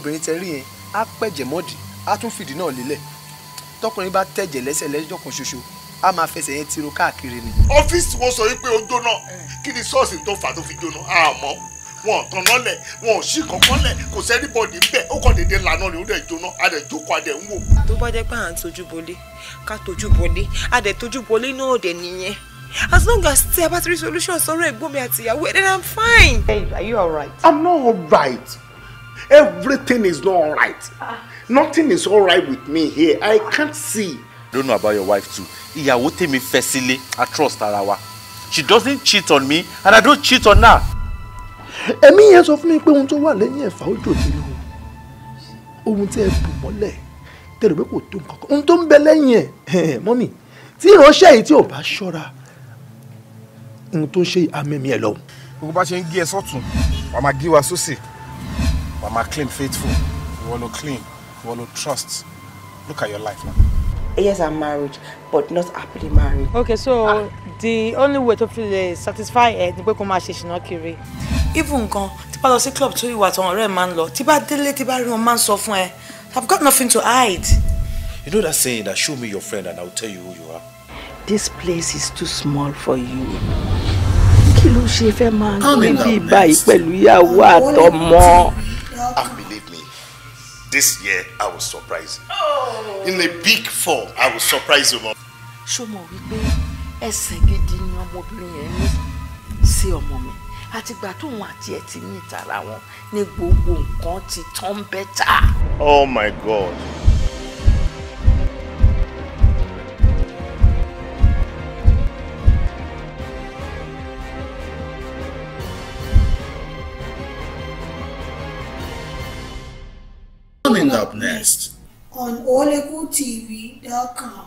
obìnrin tẹ rí yẹn á pẹ̀jẹ̀ mọ́dì á tún fìdí náà lélẹ̀ tọkùnrin bá tẹ̀jẹ̀ lẹ́sẹ̀ lẹ́jọ́ kan ṣoṣo á máa fẹsẹ̀ yẹn tiro káàkiri ni. ọ́fíìsì wọn sọ wípé ó jóná kí ni ṣọ́ọ̀ṣì tó fà tó fi jóná àmọ́ wọn ò tanná lẹ̀ wọn ò sí kankan lẹ̀ kò sẹ́ni bọ́ọ̀dì ńbẹ̀ ó kàn déédéé lànà ni ó dẹ̀ jóná á dẹ̀ jókòó á dẹ̀ ń wò. tó bá jẹ́ pé à ń tojú bolé ká tojú bolé á dẹ̀ tojú bolé náà dẹ̀ nìyẹn as long as tí a bá ti rí solution sọ̀rọ̀ ẹ̀gbọ́n mi àti ìyàwó ẹ̀ then I'm fine. Hey, are you alright? I'm not alright. Everything is not alright. Nothing is alright with me here. I can't see. I don't know about your wife too. Ìyàwó tèmi fẹ́ sílé, I trust ara wa. She doesn't cheat on me and I don't cheat on her. Ẹ̀mí yẹn sọ fún mi pé ohun tó wà lẹ́yìn ẹ̀fà ó jò dé lóhùn. Ohun tí ẹ bù mọ́lẹ̀ tẹ̀lé pé kò tó nǹkan kan. Ohun tó ń bẹ lẹ́yìn ẹ̀ mọ́mì tí ìránṣẹ́ yìí tí ò bá ṣọ́ra ohun tó ń ṣe àmẹ́mí ẹ̀ lọ́hùn. Gbogbo bá ṣe ń gé ẹ sọ́tún, wàá máa gé wa sósì. Wàá máa clean faithful. You want to clean. You want to trust. Look at your life now. Yes, I'm married, but not happily married. Okay, so the only way to feel satisfied is ni pé kó máa ṣe ṣìnà kiri. even nǹkan tí bá lọ sí club tó ìwà àtàwọn ọ̀rẹ́ máa ń lọ tí bá délé tí bá rí wọn máa ń sọ fún ẹ I've got nothing to hide. You know that saying that show me your friend and I'll tell you who you are. This place is too small for you. Kí ló ṣe fẹ́ máa ń gbé bí báyìí pẹ̀lú ìyàwó àtọmọ? And believe me, this year I will surprise you. In a big form, I will surprise you, Mom. Ṣó mọ̀ wípé ẹsẹ̀ gidi ni ọmọbìnrin yẹn ní sí ọmọ mi. Àtìgbà tóun àti ẹ̀ ti ní ìtara wọn ní gbogbo nǹkan ti tán bẹ́tà. Oh my God. Coming up next on OleguTV.com.